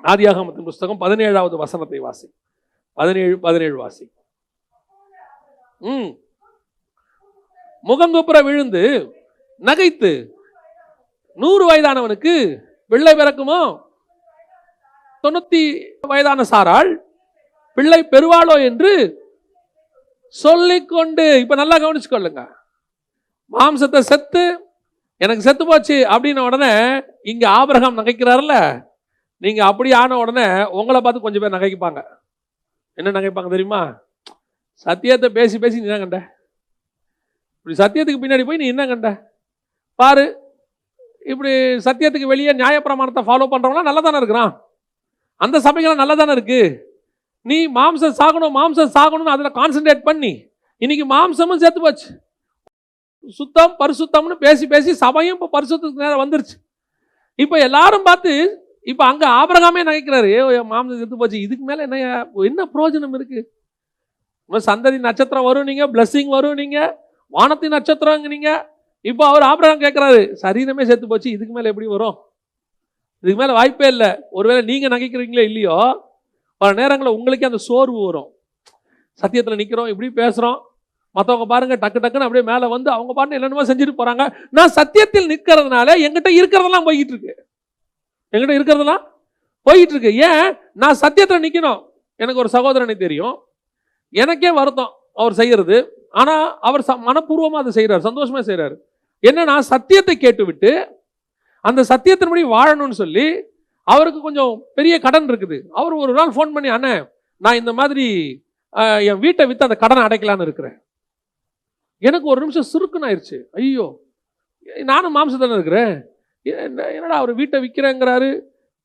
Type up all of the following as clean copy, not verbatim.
ஆதியாகமத்தின் புஸ்தகம் 17வது வசனத்தை வாசி. 17 வாசி. முகங்குப்புற விழுந்து நகைத்து 100 வயதானவனுக்கு பிள்ளை பிறக்குமோ? 90 வயதான சாராள் பிள்ளை பெறுவாளோ என்று சொல்லிக்கொண்டு, இப்ப நல்லா கவனிச்சுக்கொள்ளுங்க, மாம்சத்தை செத்து எனக்கு செத்து போச்சு அப்படின்ன உடனே இங்க ஆபிரகாம் நகைக்கிறாருல்ல, நீங்க அப்படி ஆன உடனே உங்களை பார்த்து கொஞ்சம் பேர் நகைப்பாங்க. என்ன நகைப்பாங்க தெரியுமா? சத்தியத்தை பேசி பேசி நீ என்ன கண்ட, இப்படி சத்தியத்துக்கு பின்னாடி போய் நீ என்ன கண்ட பாரு, இப்படி சத்தியத்துக்கு வெளியே நியாயப்பிரமாணத்தை ஃபாலோ பண்றவங்களாம் நல்லா தானே இருக்கிறான், அந்த சபைகள்லாம் நல்லா தானே இருக்கு. நீ மாம்சம் சாகணும்னு அதில் கான்சென்ட்ரேட் பண்ணி இன்னைக்கு மாம்சமும் செத்து போச்சு. சுத்தம் பரிசுத்தம்னு பேசி பேசி சபையும் இப்போ பரிசுத்தத்துக்கு நேரம் வந்துருச்சு. இப்போ எல்லாரும் பார்த்து இப்போ அங்கே ஆபிரகாமே நினைக்கிறாரு, மாம்சம் செத்து போச்சு, இதுக்கு மேலே என்ன பிரயோஜனம் இருக்கு? சந்ததி நட்சத்திரம் வரும், நீங்க பிளஸ்ஸிங் வரும், நீங்க வானத்தின் நட்சத்திரம் நீங்க. இப்போ அவர் ஆபிரகாம் கேட்கிறாரு, சரீரமே செத்து போச்சு, இதுக்கு மேலே எப்படி வரும்? இதுக்கு மேலே வாய்ப்பே இல்லை. ஒருவேளை நீங்க நகைக்கிறீங்களோ இல்லையோ, பல நேரங்களில் உங்களுக்கே அந்த சோர்வு வரும். சத்தியத்தில் நிற்கிறோம், இப்படி பேசுகிறோம், மற்றவங்க பாருங்க டக்கு டக்குன்னு அப்படியே மேலே வந்து அவங்க பாட்டு என்னென்னமோ செஞ்சுட்டு போகிறாங்க. நான் சத்தியத்தில் நிற்கிறதுனால என்கிட்ட இருக்கிறதெல்லாம் போய்கிட்டு இருக்கு, ஏன் நான் சத்தியத்தில் நிற்கணும்? எனக்கு ஒரு சகோதரனை தெரியும், எனக்கே வருத்தம் அவர் செய்யறது, ஆனால் அவர் மனப்பூர்வமாக அதை செய்கிறார், சந்தோஷமாக செய்கிறார். என்னன்னா சத்தியத்தை கேட்டுவிட்டு அந்த சத்தியத்தின்படி வாழணும்னு சொல்லி அவருக்கு கொஞ்சம் பெரிய கடன் இருக்குது. அவர் ஒரு நாள் ஃபோன் பண்ணி, அண்ணே நான் இந்த மாதிரி என் வீட்டை விற்று அந்த கடனை அடைக்கலான்னு இருக்கிறேன். எனக்கு ஒரு நிமிஷம் சுருக்குன்னு ஆயிடுச்சு. ஐயோ, நானும் மாம்சத்தானே இருக்கிறேன், என்னடா அவர் வீட்டை விற்கிறேங்கிறாரு.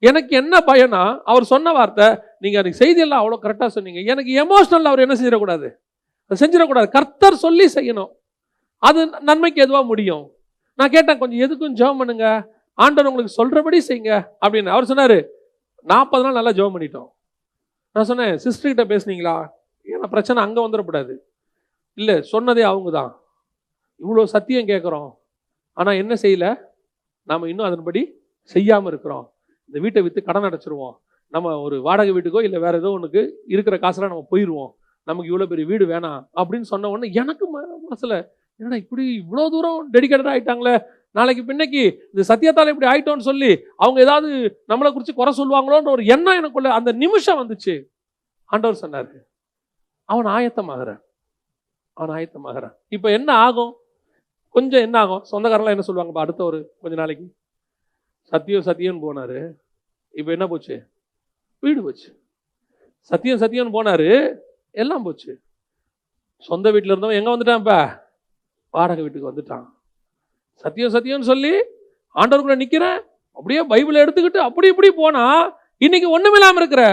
எனக்கு என்ன பயனா, அவர் சொன்ன வார்த்தை, நீங்கள் அன்றைக்கி செய்தியெல்லாம் அவ்வளோ கரெக்டாக சொன்னீங்க, எனக்கு எமோஷனல் அவர் என்ன செஞ்சிடக்கூடாது, செஞ்சிடக்கூடாது, கர்த்தர் சொல்லி செய்யணும், அது நன்மைக்கு எதுவாக முடியும். நான் கேட்டேன், கொஞ்சம் எதுக்கும் ஜெபம் பண்ணுங்க, ஆண்டவர் உங்களுக்கு சொல்றபடி செய்யுங்க அப்படின்னு. அவர் சொன்னாரு, 40 நாள் நல்லா ஜெபம் பண்ணிட்டோம். நான் சொன்னேன், சிஸ்டர்கிட்ட பேசுனீங்களா? ஏன்னா பிரச்சனை அங்கே வந்துடக்கூடாது. இல்லை, சொன்னதே அவங்க தான். இவ்வளோ சத்தியம் கேட்குறோம், ஆனால் என்ன செய்யலை, நாம் இன்னும் அதன்படி செய்யாமல் இருக்கிறோம். இந்த வீட்டை விற்று கடன் அடைச்சிருவோம், நம்ம ஒரு வாடகை வீட்டுக்கோ இல்லை வேற ஏதோ ஒன்றுக்கு இருக்கிற காசுலாம் நம்ம போயிடுவோம், நமக்கு இவ்வளோ பெரிய வீடு வேணாம் அப்படின்னு சொன்ன உடனே எனக்கு மனசில், என்னடா இப்படி இவ்வளோ தூரம் டெடிகேட்டடாக ஆகிட்டாங்களே, நாளைக்கு பின்னைக்கு இந்த சத்தியத்தால் இப்படி ஆயிட்டோன்னு சொல்லி அவங்க ஏதாவது நம்மளை குறித்து குறை சொல்லுவாங்களோன்ற ஒரு எண்ணம் எனக்குள்ள அந்த நிமிஷம் வந்துச்சு. ஆண்டவர் சொன்னார், அவன் ஆயத்தமாகறான். இப்போ என்ன ஆகும், கொஞ்சம் என்ன ஆகும், சொந்தக்காரெல்லாம் என்ன சொல்லுவாங்க, அடுத்த ஒரு கொஞ்ச நாளைக்கு சத்தியம் போனாரு, இப்போ என்ன போச்சு, வீடு போச்சு. சத்தியம் போனாரு, எல்லாம் போச்சு. சொந்த வீட்டில் இருந்தவன் எங்கே வந்துட்டான், இப்போ வாடகை வீட்டுக்கு வந்துட்டான். சத்தியம்னு சொல்லி ஆண்டவருக்குள்ள நிற்கிறேன், அப்படியே பைபிளை எடுத்துக்கிட்டு அப்படி இப்படி போனா இன்னைக்கு ஒண்ணுமில்லாம இருக்கிற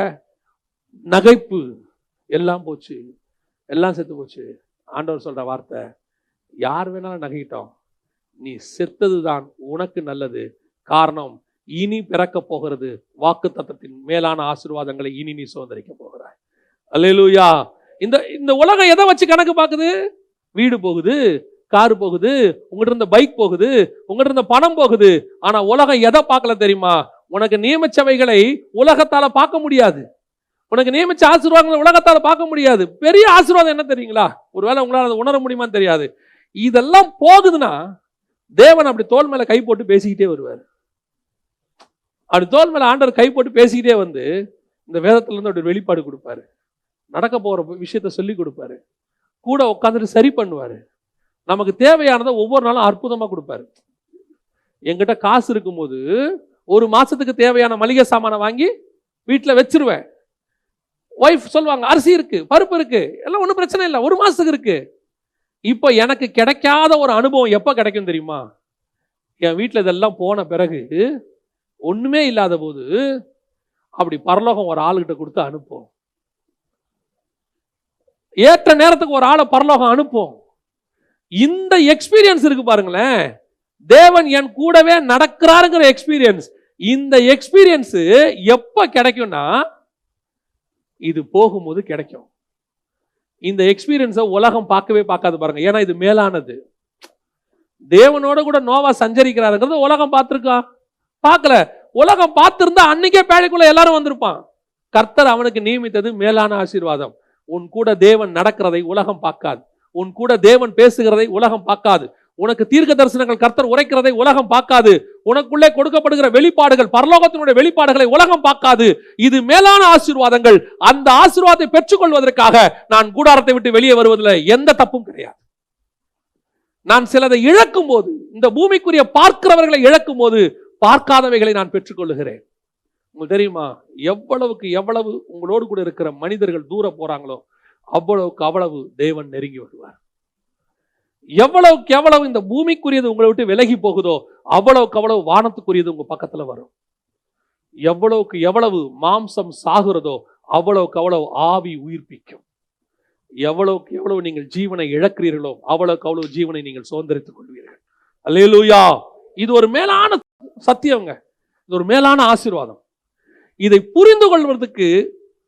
நகைப்பு எல்லாம் போச்சு, எல்லாம் செத்து போச்சு. ஆண்டவர் சொல்ற வார்த்தை, யார் வேணாலும் நகையிட்டோம், நீ செத்ததுதான் உனக்கு நல்லது. காரணம், இனி பிறக்க போகிறது வாக்குத்தத்தத்தின் மேலான ஆசீர்வாதங்களை இனி நீ சுதந்திரிக்க போகிறாய். அல்லேலூயா. இந்த உலகம் எதை வச்சு கணக்கு பார்க்குது? வீடு போகுது, காரு போகுது, உங்ககிட்ட இருந்த பைக் போகுது, உங்ககிட்ட இருந்த பணம் போகுது. ஆனா உலகம் எதை பார்க்கல தெரியுமா? உனக்கு நியமிச்சவைகளை உலகத்தால பார்க்க முடியாது, உனக்கு நியமிச்ச ஆசீர்வாதங்களை உலகத்தால பார்க்க முடியாது. பெரிய ஆசீர்வாதம் என்ன தெரியுங்களா? ஒருவேளை உங்களால் அதை உணர முடியுமான்னு தெரியாது. இதெல்லாம் போகுதுன்னா தேவன் அப்படி தோல் மேல கை போட்டு பேசிக்கிட்டே வருவார். அப்படி தோல் மேல ஆண்டவர் கை போட்டு பேசிக்கிட்டே வந்து இந்த வேதத்துல இருந்து அப்படி வெளிப்பாடு கொடுப்பாரு, நடக்க போற விஷயத்த சொல்லி கொடுப்பாரு, கூட உட்காந்துட்டு சரி பண்ணுவாரு, நமக்கு தேவையானதை ஒவ்வொரு நாளும் அற்புதமா கொடுப்பாரு. என்கிட்ட காசு இருக்கும்போது ஒரு மாசத்துக்கு தேவையான மளிகை சாமானை வாங்கி வீட்டில் வச்சிருவேன். ஒய்ஃப் சொல்லுவாங்க, அரிசி இருக்கு, பருப்பு இருக்கு, எல்லாம் ஒன்றும் பிரச்சனை இல்லை, ஒரு மாசத்துக்கு இருக்கு. இப்போ எனக்கு கிடைக்காத ஒரு அனுபவம் எப்போ கிடைக்கும் தெரியுமா? என் வீட்டில் இதெல்லாம் போன பிறகு ஒண்ணுமே இல்லாத போது அப்படி பரலோகம் ஒரு ஆளுகிட்ட கொடுத்து அனுப்பும். ஏற்ற நேரத்துக்கு ஒரு ஆளை பரலோகம் அனுப்பும். இந்த எக்ஸ்பீரியன்ஸ் இருக்கு பாருங்களேன், தேவன் என் கூடவே நடக்கிறாருங்கிற எக்ஸ்பீரியன்ஸ். இந்த எக்ஸ்பீரியன்ஸ் எப்ப கிடைக்கும்னா இது போகும்போது கிடைக்கும். இந்த எக்ஸ்பீரியன்ஸை உலகம் பார்க்கவே பார்க்காது பாருங்க, ஏன்னா இது மேலானது. தேவனோட கூட நோவா சஞ்சரிக்கிறாருங்கிறது உலகம் பார்த்துருக்கா? பார்க்கல. உலகம் பார்த்திருந்தா அன்னைக்கே பேழைக்குள்ள எல்லாரும் வந்திருப்பான். கர்த்தர் அவனுக்கு நியமித்தது மேலான ஆசீர்வாதம். உன் கூட தேவன் நடக்கிறதை உலகம் பார்க்காது. உன் கூட தேவன் பேசுகிறதை உலகம் பார்க்காது. உனக்கு தீர்க்க தரிசனங்கள் கர்த்தர் உரைக்கிறதை உலகம் பார்க்காது. உனக்குள்ளே கொடுக்கப்படுகிற வெளிப்பாடுகள், பரலோகத்தினுடைய வெளிப்பாடுகளை உலகம் பார்க்காது. இது மேலான ஆசீர்வாதங்கள். அந்த ஆசீர்வாதத்தை பெற்றுக்கொள்வதற்காக நான் கூடாரத்தை விட்டு வெளியே வருவதில் எந்த தப்பும் கிடையாது. நான் சிலதை இழக்கும் போது, இந்த பூமிக்குரிய பார்க்கிறவர்களை இழக்கும் போது, பார்க்காதவைகளை நான் பெற்றுக்கொள்ளுகிறேன். உங்களுக்கு தெரியுமா, எவ்வளவுக்கு எவ்வளவு உங்களோடு கூட இருக்கிற மனிதர்கள் தூர போறாங்களோ அவ்வளவுக்கு அவ்வளவு தேவன் நெருங்கி வருவார். எவ்வளவுக்கு எவ்வளவு இந்த பூமிக்குரியது உங்களை விட்டு விலகி போகுதோ அவ்வளவுக்கு அவ்வளவு வானத்துக்குரியது உங்க பக்கத்துல வரும். எவ்வளவுக்கு எவ்வளவு மாம்சம் சாகுறதோ அவ்வளவுக்கு அவ்வளவு ஆவி உயிர்ப்பிக்கும். எவ்வளவுக்கு எவ்வளவு நீங்கள் ஜீவனை இழக்கிறீர்களோ அவ்வளவுக்கு அவ்வளவு ஜீவனை நீங்கள் சுதந்திரித்துக் கொள்வீர்கள். அல்லேலூயா. இது ஒரு மேலான சத்தியங்க. இது ஒரு மேலான ஆசீர்வாதம். இதை புரிந்து கொள்வதற்கு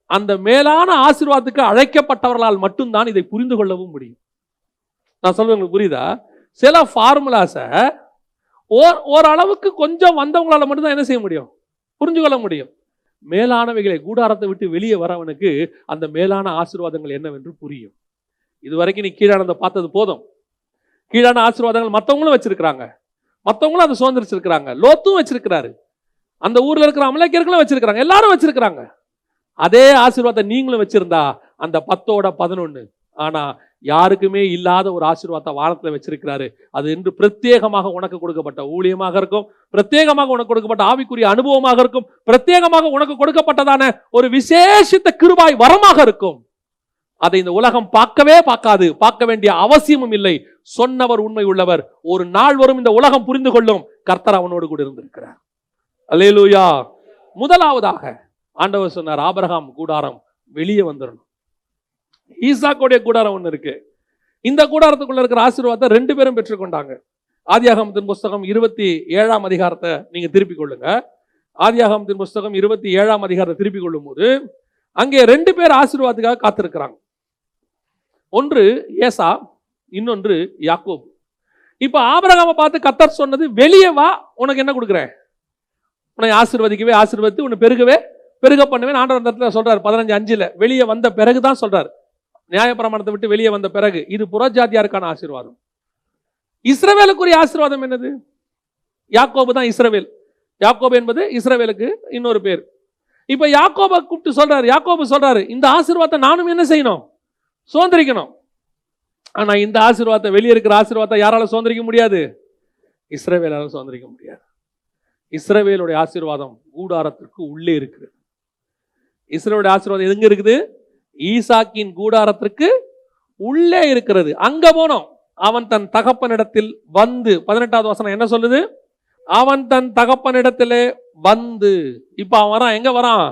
அந்த மேலான ஆசீர்வாதத்துக்கு அழைக்கப்பட்டவர்களால் மட்டும்தான் இதை புரிந்து கொள்ளவும் முடியும். நான் சொல்றது உங்களுக்கு புரியுதா? சில ஃபார்முலாஸை ஓரளவுக்கு கொஞ்சம் வந்தவங்களால மட்டும்தான் என்ன செய்ய முடியும், புரிஞ்சு கொள்ள முடியும். மேலானவைகளை, கூடாரத்தை விட்டு வெளியே வரவனுக்கு அந்த மேலான ஆசீர்வாதங்கள் என்னவென்று புரியும். இதுவரைக்கும் நீ கீழானதை பார்த்தது போதும். கீழான ஆசீர்வாதங்கள் மற்றவங்களும் வச்சிருக்கிறாங்க, மற்றவங்களும் அதை சுதந்திரிச்சிருக்கிறாங்க. லோத்தும் வச்சிருக்கிறாரு, அந்த ஊர்ல இருக்கிற அமலேக்கியர்களும் வச்சிருக்கிறாங்க, எல்லாரும் வச்சிருக்கிறாங்க. அதே ஆசீர்வாதத்தை நீங்களும் வச்சிருந்தா அந்த 10ஓட 11. ஆனா யாருக்குமே இல்லாத ஒரு ஆசீர்வாதத்தை வானத்துல வச்சிருக்கிறாரு. அது என்று பிரத்யேகமாக உனக்கு கொடுக்கப்பட்ட ஊழியமாக இருக்கும், பிரத்யேகமாக உனக்கு கொடுக்கப்பட்ட ஆவிக்குரிய அனுபவமாக இருக்கும், பிரத்யேகமாக உனக்கு கொடுக்கப்பட்டதான ஒரு விசேஷித்த கிருபாய் வரமாக இருக்கும். அதை இந்த உலகம் பார்க்கவே பார்க்காது, பார்க்க வேண்டிய அவசியமும் இல்லை. சொன்னவர் உண்மை உள்ளவர். ஒரு நாள் வரும் இந்த உலகம் புரிந்து கொள்ளும், கர்த்தர் அவனோடு கூட இருந்திருக்கிறார். அல்லேலூயா. முதலாவதாக ஆண்டவர் சொன்னார், ஆபிரகாம் கூடாரம் வெளியே வந்துடணும். ஈசாக்குடைய கூடாரம் ஒன்று இருக்கு. இந்த கூடாரத்துக்குள்ள இருக்கிற ஆசீர்வாதத்தை 2 பேரும் பெற்றுக்கொண்டாங்க. ஆதியாகமத்தின் புஸ்தகம் 27ஆம் அதிகாரத்தை நீங்க திருப்பிக் கொள்ளுங்க. ஆதியாகமத்தின் புஸ்தகம் 27ஆம் அதிகாரத்தை திருப்பிக் கொள்ளும் போது அங்கே 2 பேர் ஆசீர்வாதத்துக்காக காத்திருக்கிறாங்க. ஒன்று ஏசா, இன்னொன்று யாக்கோபு. இப்ப ஆபிரகாமை பார்த்து கர்த்தர் சொன்னது, வெளியே வா, உனக்கு என்ன கொடுக்குறேன், உன்னை ஆசீர்வதிக்கவே ஆசீர்வதித்து உன்னை பெருகவே பெருக பண்ணுவேன் ஆண்டவர் அந்த இடத்துல சொல்றாரு. 15:5 வெளியே வந்த பிறகுதான் சொல்றாரு, நியாயப்பிரமாணத்தை விட்டு வெளியே வந்த பிறகு. இது புறஜாதியாருக்கான ஆசீர்வாதம். இஸ்ரவேலுக்குரிய ஆசீர்வாதம் என்னது? யாக்கோபு தான் இஸ்ரவேல். யாக்கோபு என்பது இஸ்ரவேலுக்கு இன்னொரு பேர். இப்ப யாக்கோபை கூப்பிட்டு சொல்றாரு, யாக்கோபு சொல்றாரு, இந்த ஆசீர்வாதத்தை நானும் என்ன செய்யணும், சுதந்திரிக்கணும். ஆனா இந்த ஆசீர்வாதத்தை, வெளியே இருக்கிற ஆசீர்வாதத்தை யாரால சுதந்திரிக்க முடியாது? இஸ்ரவேலால சுதந்திரிக்க முடியாது. இஸ்ரவேலுடைய ஆசீர்வாதம் கூடாரத்திற்கு உள்ளே இருக்குது. இஸ்ரவேலுடைய ஆசீர்வாதம் எங்க இருக்குது? ஈசாக்கின் கூடாரத்திற்கு உள்ளே இருக்கிறது. அங்க போனோம். அவன் தன் தகப்பனிடத்தில் வந்து, 18வது வசனம் என்ன சொல்லுது? அவன் தன் தகப்பனிடத்திலே வந்து. இப்ப அவன் வரான். எங்க வரான்?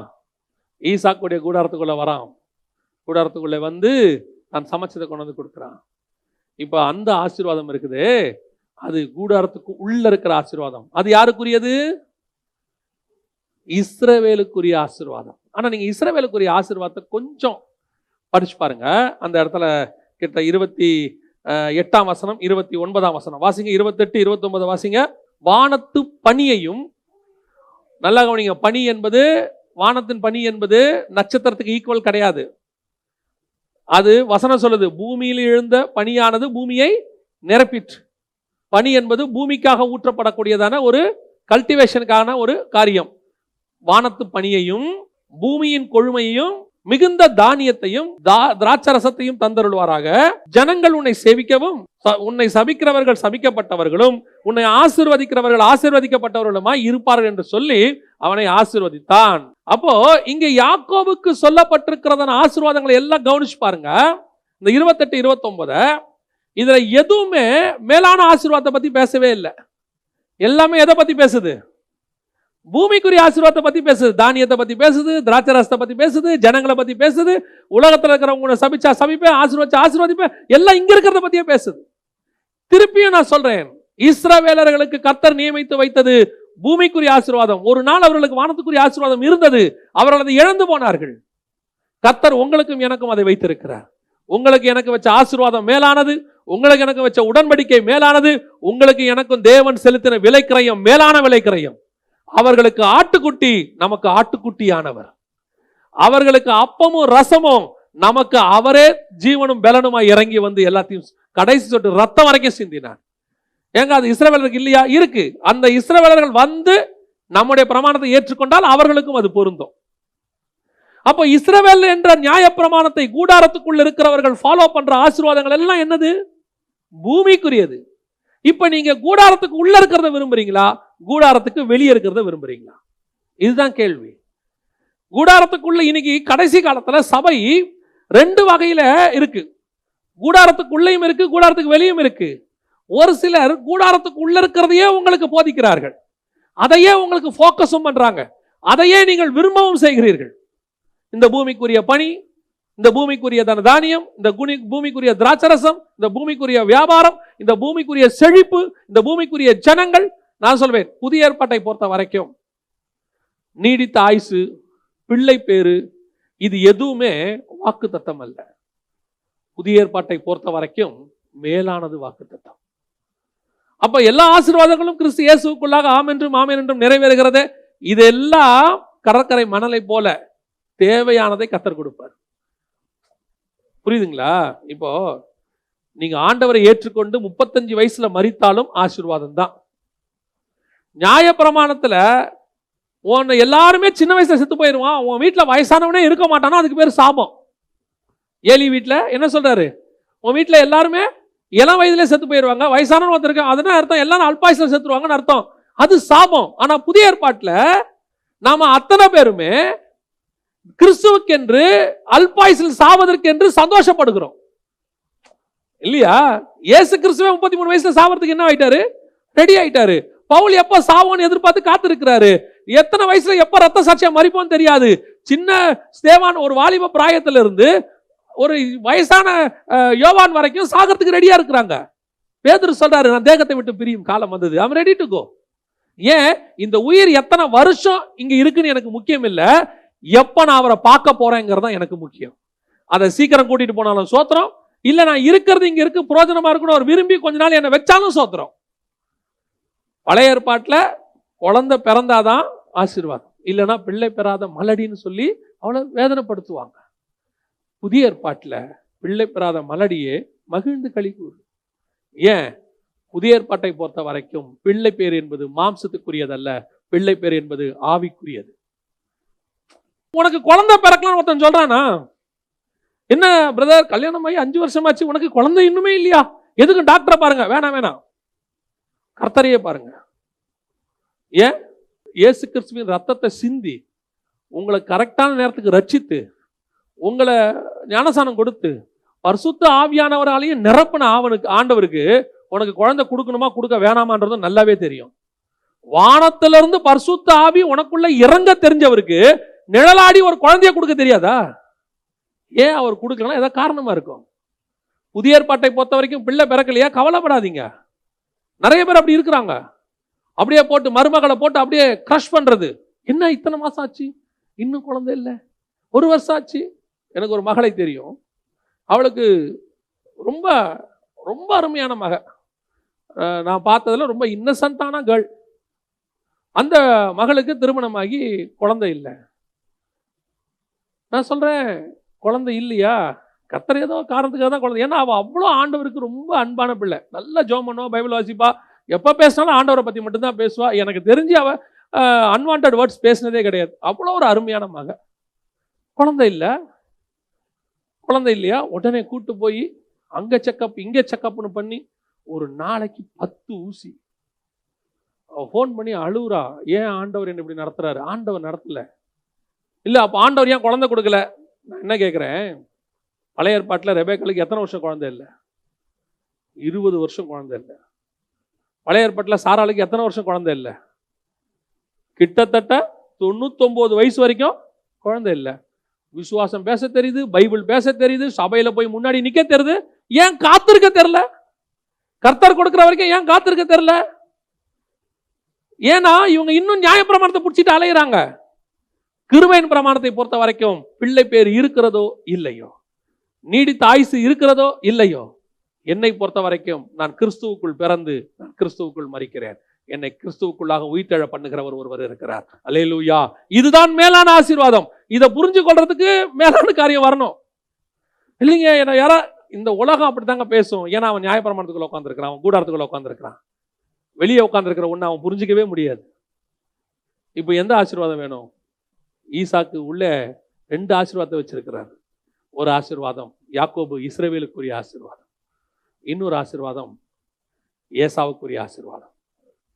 ஈசாக்குடைய கூடாரத்துக்குள்ள வரான். கூடாரத்துக்குள்ளே வந்து தான் சமைச்சதை கொண்டு வந்து கொடுக்குறான். இப்ப அந்த ஆசீர்வாதம் இருக்குது, அது கூடாரத்துக்கு உள்ள இருக்கிற ஆசீர்வாதம். அது யாருக்குரியது? இஸ்ரவேலுக்குரிய ஆசீர்வாதம். ஆனா நீங்க இஸ்ரவேலுக்குரிய ஆசீர்வாதத்தை கொஞ்சம் படிச்சு பாருங்க. அந்த இடத்துல கிட்ட 28ஆம் வசனம் 29ஆம் வசனம் வாசிங்க. 28, 29 வாசிங்க. வானத்து பனியையும், நல்லா கவனிங்க, பனி என்பது, வானத்தின் பனி என்பது நட்சத்திரத்துக்கு ஈக்குவல் கிடையாது. அது வசனம் சொல்லுது, பூமியில் எழுந்த பனியானது பூமியை நிரப்பிற்று. பனி என்பது பூமிக்காக ஊற்றப்படக்கூடியதான ஒரு கல்டிவேஷனுக்கான ஒரு காரியம். வானத்து பனியையும் பூமியின் கொழுமையையும் மிகுந்த தானியத்தையும் திராட்சரசத்தையும் தந்தருள்வாராக. ஜனங்கள் உன்னை சேவிக்கவும், உன்னை சபிக்கிறவர்கள் சபிக்கப்பட்டவர்களும், உன்னை ஆசீர்வதிக்கிறவர்கள் ஆசீர்வதிக்கப்பட்டவர்களுமாய் இருப்பார்கள் என்று சொல்லி அவனை ஆசீர்வதித்தான். அப்போ இங்க யாக்கோபுக்கு சொல்லப்பட்டிருக்கிறதான ஆசீர்வாதங்களை எல்லாம் கவனிச்சு பாருங்க. இந்த 28, 29 இதுல எதுவுமே மேலான ஆசீர்வாதத்தை பத்தி பேசவே இல்லை. எல்லாமே எதை பத்தி பேசுது? பூமிக்குரிய ஆசீர்வாதத்தை பத்தி பேசுது, தானியத்தை பத்தி பேசுது, திராட்சரசத்தை பத்தி பேசுது, ஜனங்களை பத்தி பேசுது, உலகத்துல இருக்கிறவங்க சபிச்சா சபிப்பேன், ஆசீர்வதிச்சா ஆசீர்வதிப்பேன், எல்லாம் இங்க இருக்கிறத பத்தியே பேசுது. திருப்பியும் நான் சொல்றேன், இஸ்ரவேலர்களுக்கு கர்த்தர் நியமித்து வைத்தது பூமிக்குரிய ஆசீர்வாதம். ஒரு நாள் அவர்களுக்கு வானத்துக்குரிய ஆசீர்வாதம் இருந்தது, அவர்கள் அதை இழந்து போனார்கள். கர்த்தர் உங்களுக்கும் எனக்கும் அதை வைத்திருக்கிறார். உங்களுக்கு எனக்கு வச்ச ஆசீர்வாதம் மேலானது, உங்களுக்கு எனக்கு வச்ச உடன்படிக்கை மேலானது, உங்களுக்கு எனக்கும் தேவன் செலுத்தின விலைக்கிரயம் மேலான விலைக்கிரயம். அவர்களுக்கு ஆட்டுக்குட்டி, நமக்கு ஆட்டுக்குட்டியானவர். அவர்களுக்கு அப்பமும் ரசமும், நமக்கு அவரே ஜீவனும் பலனுமாய் இறங்கி வந்து எல்லாத்தையும் கடைசி சொட்டு ரத்தம் வரைக்கும் சிந்தினார். ஏங்க அது இஸ்ரவேலருக்கு இல்லையா? இருக்கு. அந்த இஸ்ரவேலர்கள் வந்து நம்முடைய பிரமாணத்தை ஏற்றுக்கொண்டால் அவர்களுக்கும் அது பொருந்தும். அப்போ இஸ்ரவேல் என்ற நியாய பிரமாணத்தை கூடாரத்துக்குள் இருக்கிறவர்கள் ஃபாலோ பண்ற ஆசீர்வாதங்கள் எல்லாம் என்னது? பூமிக்குரியது. இப்ப நீங்க கூடாரத்துக்கு உள்ள இருக்கிறத விரும்புறீங்களா, கூடாரத்துக்கு வெளியே இருக்கிறத விரும்புறீங்களா? இதுதான் கேள்வி. கூடாரத்துக்குள்ள இன்னைக்கு கடைசி காலத்துல சபை ரெண்டு வகையில இருக்கு. கூடாரத்துக்குள்ளேயும் இருக்கு, கூடாரத்துக்கு வெளியும் இருக்கு. ஒரு சிலர் கூடாரத்துக்கு உள்ள இருக்கிறதையே உங்களுக்கு போதிக்கிறார்கள், அதையே உங்களுக்கு போக்கஸும் பண்றாங்க, அதையே நீங்கள் விரும்பவும் செய்கிறீர்கள். இந்த பூமிக்குரிய பணி, இந்த பூமிக்குரிய தானியம், இந்த பூமிக்குரிய திராட்சரசம், இந்த பூமிக்குரிய வியாபாரம், இந்த பூமிக்குரிய செழிப்பு, இந்த பூமிக்குரிய ஜனங்கள். நான் சொல்வேன், புதிய ஏற்பாட்டை பொறுத்த வரைக்கும் நீடித்த ஆயுசு, பிள்ளை பேரு, இது எதுவுமே வாக்குத்தத்தம் அல்ல. புதிய ஏற்பாட்டை பொறுத்த வரைக்கும் மேலானது வாக்குத்தத்தம். அப்ப எல்லா ஆசீர்வாதங்களும் கிறிஸ்து இயேசுவுக்குள்ளாக ஆம் என்றும் ஆமென் என்றும் நிறைவேறுகிறது. இதெல்லாம் கடற்கரை மணலை போல தேவையானதை கர்த்தர் கொடுப்பார். புரியுதுங்களா? இப்போ நீங்க ஆண்டவரை ஏற்றுக்கொண்டு 35 வயசுல மரித்தாலும் ஆசீர்வாதம் தான். நியாய பிரமாணத்துல உன்னை எல்லாருமே சின்ன வயசுல செத்து போயிருவான், உன் வீட்டுல வயசானவனே இருக்க மாட்டானா, அதுக்கு பேர் சாபம். ஏலி வீட்டுல என்ன சொல்றாரு? உன் வீட்டுல எல்லாருமே இளம் வயதுல செத்து போயிருவாங்க, வயசானவன் ஒருத்தருக்கு, அதுனா அர்த்தம் எல்லாரும் அல்பாயுசுல செத்துருவாங்கன்னு அர்த்தம். அது சாபம். ஆனா புதிய ஏற்பாட்டுல நாம அத்தனை பேருமே கிறிஸ்துவுக்கென்று அல்பாயுசில் சாவதற்கென்று சந்தோஷப்படுகிறோம் இல்லையா? இயேசு கிறிஸ்துவே 33 வயசுல சாவறதுக்கு என்ன ஆயிட்டாரு? ரெடி ஆயிட்டாரு. பவுல் எப்ப சாவோன்னு எதிர்பார்த்து காத்திருக்கிறாரு. எத்தனை வயசுல எப்ப ரத்த சாட்சியா மரிப்போன்னு தெரியாது. சின்ன ஸ்தேவான் ஒரு வாலிப பிராயத்துல இருந்து ஒரு வயசான யோவான் வரைக்கும் சாகிறதுக்கு ரெடியா இருக்கிறாங்க. பேதுரு சொல்றாரு, நான் தேகத்தை விட்டு பிரியும் காலம் வந்தது, ஐ அம் ரெடி டு கோ. ஏன்? இந்த உயிர் எத்தனை வருஷம் இங்க இருக்குன்னு எனக்கு முக்கியம் இல்ல, எப்ப நான் அவரை பார்க்க போறேங்கிறதா எனக்கு முக்கியம். அதை சீக்கிரம் கூட்டிட்டு போனாலும் சோத்திரம், இல்ல நான் இருக்கிறது இங்க இருக்கு பிரயோஜனமா இருக்கணும் அவர் விரும்பி கொஞ்ச நாள் என்ன வச்சாலும் சோத்திரம். பழைய ஏற்பாட்டுல குழந்தை பிறந்தாதான் ஆசீர்வாதம், இல்லைன்னா பிள்ளை பெறாத மலடின்னு சொல்லி அவளை வேதனைப்படுத்துவாங்க. புதிய ஏற்பாட்டுல பிள்ளை பெறாத மலடியே மகிழ்ந்து களி கூறு. ஏன்? புதிய ஏற்பாட்டை பொறுத்த வரைக்கும் பிள்ளை பேர் என்பது மாம்சத்துக்குரியதல்ல, பிள்ளை பேர் என்பது ஆவிக்குரியது. உனக்கு குழந்தை பிறக்கலாம்னு ஒருத்தன் சொல்றானா? என்ன பிரதர், கல்யாணம் ஆகி 5 வருஷமாச்சு, உனக்கு குழந்தை இன்னுமே இல்லையா? எதுக்கு டாக்டரை பாருங்க? வேணாம் வேணாம், கர்த்தரையே பாருங்க. ஏன்? இயேசு கிறிஸ்துவின் ரத்தத்தை சிந்தி உங்களை கரெக்டான நேரத்துக்கு ரட்சித்து உங்களை ஞானசானம் கொடுத்து பரிசுத்த ஆவியானவராலையும் நிரப்பின ஆண்டவருக்கு உனக்கு குழந்தை கொடுக்கணுமா கொடுக்க வேணாமான்றதும் நல்லாவே தெரியும். வானத்திலிருந்து பரிசுத்த ஆவி உனக்குள்ள இறங்க தெரிஞ்சவருக்கு நிழலாடி ஒரு குழந்தைய கொடுக்க தெரியாதா? ஏன் அவர் கொடுக்கலாம்? ஏதாவது காரணமா இருக்கும். புதிய ஏற்பாட்டை பொறுத்த வரைக்கும் பிள்ளை பிறக்கலையா, கவலைப்படாதீங்க. நிறைய பேர் அப்படி இருக்கிறாங்க. அப்படியே போட்டு மருமகளை போட்டு அப்படியே கிரஷ் பண்றது. என்ன இத்தனை மாசம் ஆச்சு இன்னும் குழந்தை இல்லை, 1 வருஷம் ஆச்சு. எனக்கு ஒரு மகளை தெரியும், அவளுக்கு ரொம்ப ரொம்ப அருமையான மக, நான் பார்த்ததுல ரொம்ப இன்னசென்ட்டான கேர்ள். அந்த மகளுக்கு திருமணமாகி குழந்தை இல்லை. நான் சொல்றேன், குழந்தை இல்லையா, கர்த்தர் ஏதோ காரணத்துக்காக தான் குழந்தை. ஏன்னா அவள் அவ்வளோ ஆண்டவருக்கு ரொம்ப அன்பான பிள்ளை, நல்ல ஜெபம் பண்ணுவா, பைபிள் வாசிப்பா, எப்போ பேசினாலும் ஆண்டவரை பற்றி மட்டும்தான் பேசுவா. எனக்கு தெரிஞ்சு அவள் அன்வான்ட் வேர்ட்ஸ் பேசினதே கிடையாது. அவ்வளோ ஒரு அருமையான மக. குழந்தை இல்லை. குழந்தை இல்லையா, உடனே கூட்டு போய் அங்கே செக்கப் இங்கே செக்கப்னு பண்ணி ஒரு நாளைக்கு 10 ஊசி. ஃபோன் பண்ணி அழுவுறா, ஏன் ஆண்டவர் என்ன இப்படி நடத்துறாரு? ஆண்டவர் நடத்தல. இல்லை அப்போ ஆண்டவர் ஏன் குழந்தை கொடுக்கல? நான் என்ன கேட்குறேன், பழைய ஏற்பாட்டில் ரெபேக்காளுக்கு எத்தனை வருஷம் குழந்தை இல்லை? 20 வருஷம் குழந்தை இல்லை. பழைய ஏற்பாட்டில் சாராளுக்கு எத்தனை வருஷம் குழந்தை இல்லை? கிட்டத்தட்ட 99 வயசு வரைக்கும் குழந்தை இல்லை. விசுவாசம் பேச தெரியுது, பைபிள் பேச தெரியுது, சபையில போய் முன்னாடி நிக்க தெரியுது. ஏன் காத்திருக்க தெரியல? கர்த்தர் கொடுக்கிற வரைக்கும் ஏன் காத்திருக்க தெரியல? ஏன்னா இவங்க இன்னும் நியாய பிரமாணத்தை பிடிச்சிட்டு அலையிறாங்க. கிருபையின் பிரமாணத்தை பொறுத்த வரைக்கும் பிள்ளை பேர் இருக்கிறதோ இல்லையோ, நீடித்த ஆயுசு இருக்கிறதோ இல்லையோ, என்னை பொறுத்த வரைக்கும் நான் கிறிஸ்துவுக்குள் பிறந்து நான் கிறிஸ்துவுக்குள் மரிக்கிறேன். என்னை கிறிஸ்துவுக்குள்ளாக உயிர்த்தெழ பண்ணுகிறவர் ஒருவர் இருக்கிறார். அல்லேலூயா. இதுதான் மேலான ஆசீர்வாதம். இதை புரிஞ்சு கொள்றதுக்கு மேலான காரியம் வரணும் இல்லைங்க. என்ன யாரா இந்த உலகம் அப்படித்தாங்க பேசும். ஏன்னா அவன் நியாயப்பிரமாணத்துக்குள்ள உட்காந்துருக்கிறான், அவன் கூடாரத்துக்குள்ள உட்காந்துருக்கிறான். வெளியே உட்காந்துருக்கிற ஒன்று அவன் புரிஞ்சிக்கவே முடியாது. இப்போ எந்த ஆசீர்வாதம் வேணும்? ஈசாக்கு உள்ள 2 ஆசீர்வாதத்தை வச்சிருக்கிறார். ஒரு ஆசீர்வாதம் யாக்கோபு இஸ்ரவேலுக்குரிய ஆசீர்வாதம், இன்னொரு ஆசீர்வாதம் ஏசாவுக்குரிய ஆசீர்வாதம்.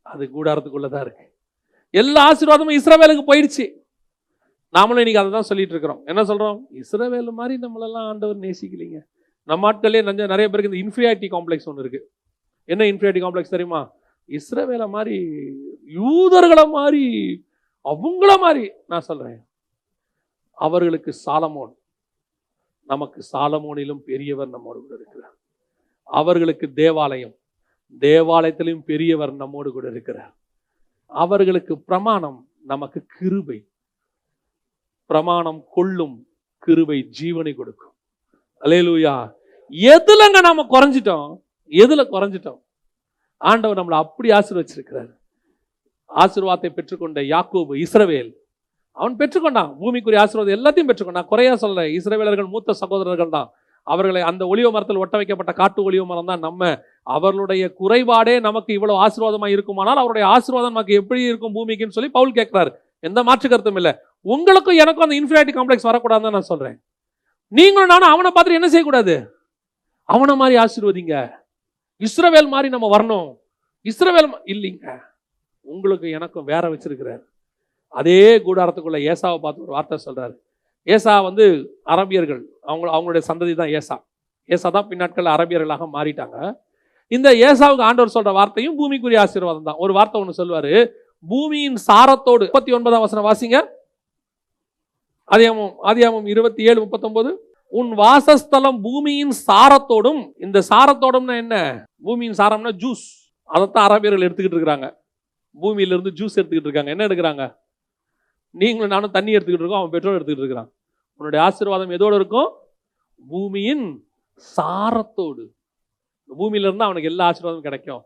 அது கூடாரத்துக்குள்ளதான் இருக்கு. எல்லா ஆசீர்வாதமும் இஸ்ரவேலுக்கு போயிடுச்சு. நாமளும் இன்னைக்கு அதை தான் சொல்லிட்டு இருக்கிறோம். என்ன சொல்றோம்? இஸ்ரவேல் மாதிரி நம்மளெல்லாம் ஆண்டவர் நேசிக்கலீங்க. நம்ம ஆட்களே நிறைய பேருக்கு இந்த இன்ஃபீரியாரிட்டி காம்ப்ளெக்ஸ் ஒன்று இருக்கு. என்ன இன்ஃபீரியாரிட்டி காம்ப்ளெக்ஸ் தெரியுமா? இஸ்ரவேலை மாதிரி, யூதர்களை மாதிரி, அவங்கள மாதிரி. நான் சொல்றேன், அவர்களுக்கு சாலமோன், நமக்கு சாலமோனிலும் பெரியவர் நம்மோடு கூட இருக்கிறார். அவர்களுக்கு தேவாலயம், தேவாலயத்திலும் பெரியவர் நம்மோடு கூட இருக்கிறார். அவர்களுக்கு பிரமாணம், நமக்கு கிருபை. பிரமாணம் கொள்ளும், கிருபை ஜீவனை கொடுக்கும். அல்லேலூயா. எதுலங்க நாம குறைஞ்சிட்டோம்? எதுல குறைஞ்சிட்டோம்? ஆண்டவர் நம்மளை அப்படி ஆசீர்வச்சிருக்கிறார். ஆசீர்வாதத்தை பெற்றுக்கொண்ட யாக்கோபு இஸ்ரவேல், அவன் பெற்றுக்கொண்டான் பூமிக்குரிய ஆசீர்வாதம் எல்லாத்தையும் பெற்றுக்கொண்டான். குறையா சொல்ல, இஸ்ரவேலர்கள் மூத்த சகோதரர்கள் தான். அவர்களை அந்த ஒலிவ மரத்தில் ஒட்ட வைக்கப்பட்ட காட்டு ஒலிவ மரம் தான் நம்ம. அவர்களுடைய குறைபாடே நமக்கு இவ்வளவு ஆசீர்வாதமா இருக்குமானால் அவருடைய ஆசீர்வாதம் நமக்கு எப்படி இருக்கும் பூமிக்குன்னு சொல்லி பவுல் கேட்கிறாரு. எந்த மாற்று கருத்தும் இல்லை. உங்களுக்கும் எனக்கும் அந்த இன்ஃபீரியாரிட்டி காம்ப்ளெக்ஸ் வரக்கூடாதுன்னு நான் சொல்றேன். நீங்களும் நானும் அவனை பார்த்துட்டு என்ன செய்யக்கூடாது? அவனை மாதிரி ஆசீர்வதிங்க. இஸ்ரவேல் மாதிரி நம்ம வரணும். இஸ்ரவேல் இல்லைங்க, உங்களுக்கு எனக்கும் வேற வச்சிருக்கிறார். அதே கூடாரத்துக்குள்ள ஏசாவை பார்த்து ஒரு வார்த்தை சொல்றாரு. ஏசா அரபியர்கள், அவங்களுடைய சந்ததி தான் ஏசா. ஏசா தான் பின்னாட்கள் அரபியர்களாக மாறிட்டாங்க. இந்த ஏசாவுக்கு ஆண்டவர் சொல்ற வார்த்தையும் பூமிக்குரிய ஆசீர்வாதம் தான். ஒரு வார்த்தை ஒன்று சொல்வாரு, பூமியின் சாரத்தோடு. 39ஆம் வசனம் வாசிங்க. ஆதியாகமம் 27:39. உன் வாசஸ்தலம் பூமியின் சாரத்தோடும். இந்த சாரத்தோடும்னா என்ன? பூமியின் சாரம்னா ஜூஸ். அதைத்தான் அரபியர்கள் எடுத்துக்கிட்டு இருக்கிறாங்க. பூமியிலிருந்து ஜூஸ் எடுத்துக்கிட்டு இருக்காங்க. என்ன எடுக்கிறாங்க? நீங்களும் நானும் தண்ணி எடுத்துக்கிட்டு இருக்கோம், அவன் பெட்ரோல் எடுத்துக்கிட்டு இருக்கிறான். உன்னுடைய ஆசீர்வாதம் எதோடு இருக்கும்? பூமியின் சாரத்தோடு. பூமியில இருந்து அவனுக்கு எல்லா ஆசீர்வாதமும் கிடைக்கும்.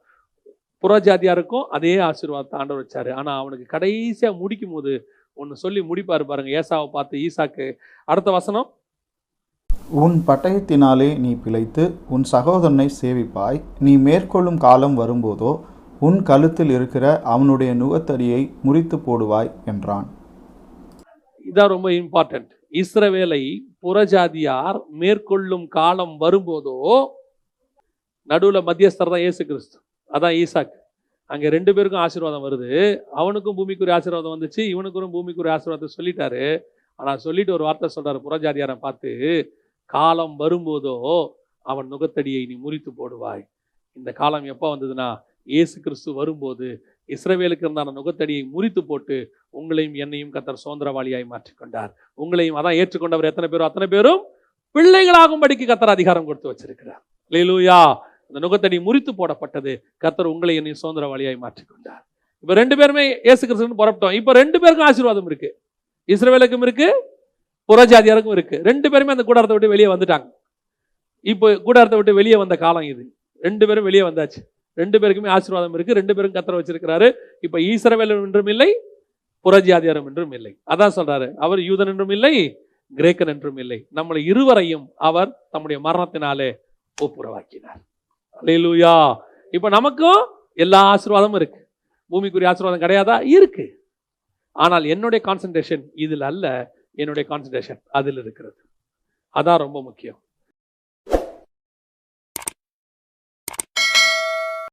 புறஜாதியாருக்கும் அதே ஆசீர்வாதத்தை ஆண்டவர் வச்சாரு. ஆனா அவனுக்கு கடைசியா முடிக்கும் போது ஒன்னு சொல்லி முடிப்பாரு பாருங்க. ஏசாவை பார்த்து ஈசாக்கு. அடுத்த வசனம், உன் பட்டயத்தினாலே நீ பிழைத்து உன் சகோதரனை சேவிப்பாய். நீ மேற்கொள்ளும் காலம் வரும்போதோ உன் கழுத்தில் இருக்கிற அவனுடைய நுகத்தடியை முறித்து போடுவாய் என்றான். இதான் ரொம்ப இம்பார்ட்டன்ட். இஸ்ரவேலை புறஜாதியார் மேற்கொள்ளும் காலம் வரும்போதோ, நடுவுல மத்தியஸ்தர் தான் இயேசு கிறிஸ்து, அதான் ஈசாக்கு. அங்க 2 பேருக்கும் ஆசீர்வாதம் வருது. அவனுக்கும் பூமிக்குரிய ஆசீர்வாதம் வந்துச்சு, இவனுக்கும் பூமிக்குரிய ஆசீர்வாதத்தை சொல்லிட்டாரு. ஆனா சொல்லிட்டு ஒரு வார்த்தை சொல்றாரு புறஜாதியாரை பார்த்து, காலம் வரும்போதோ அவன் நுகத்தடியை நீ முறித்து போடுவாய். இந்த காலம் எப்போ வந்ததுன்னா, இயேசு கிறிஸ்து வரும்போது இஸ்ரவேலுக்கு இருந்தான நுகத்தடியை முறித்து போட்டு உங்களையும் என்னையும் கர்த்தர் சுதந்திரவாளியாய் மாற்றிக்கொண்டார். உங்களையும் அதான் ஏற்றுக்கொண்டவர் எத்தனை பேரும் அத்தனை பேரும் பிள்ளைகளாகும்படிக்கு கர்த்தர் அதிகாரம் கொடுத்து வச்சிருக்கிறார். அல்லேலூயா. இந்த நுகத்தடி முறித்து போடப்பட்டது. கர்த்தர் உங்களை என்னையும் சுதந்திரவாளியாய் மாற்றிக்கொண்டார். இப்ப 2 பேருமே இயேசு கிறிஸ்துன்னு புறப்பட்டோம். இப்ப 2 பேருக்கும் ஆசீர்வாதம் இருக்கு. இஸ்ரவேலுக்கும் இருக்கு, புறஜாதியாருக்கும் இருக்கு. 2 பேருமே அந்த கூடாரத்தை விட்டு வெளியே வந்துட்டாங்க. இப்போ கூடாரத்தை விட்டு வெளியே வந்த காலம் இது. 2 பேரும் வெளியே வந்தாச்சு. 2 பேருக்குமே ஆசீர்வாதம் இருக்கு. 2 பேரும் கர்த்தர் வச்சிருக்கிறாரு. இப்ப இஸ்ரவேலும் என்றும் இல்லை, புறஜாதியாரும் என்றும் இல்லை. அதான் சொல்றாரு, அவர் யூதன் என்றும் இல்லை, கிரேக்கன் என்றும் இல்லை, நம்மளை இருவரையும் அவர் தம்முடைய மரணத்தினாலே ஒப்புரவாக்கினார். அல்லேலூயா. இப்ப நமக்கும் எல்லா ஆசீர்வாதமும் இருக்கு. பூமிக்குரிய ஆசீர்வாதம் கிடையாதா? இருக்கு. ஆனால் என்னுடைய கான்சன்ட்ரேஷன் இதில் அல்ல, என்னுடைய கான்சன்ட்ரேஷன் அதில் இருக்கிறது. அதான் ரொம்ப முக்கியம்.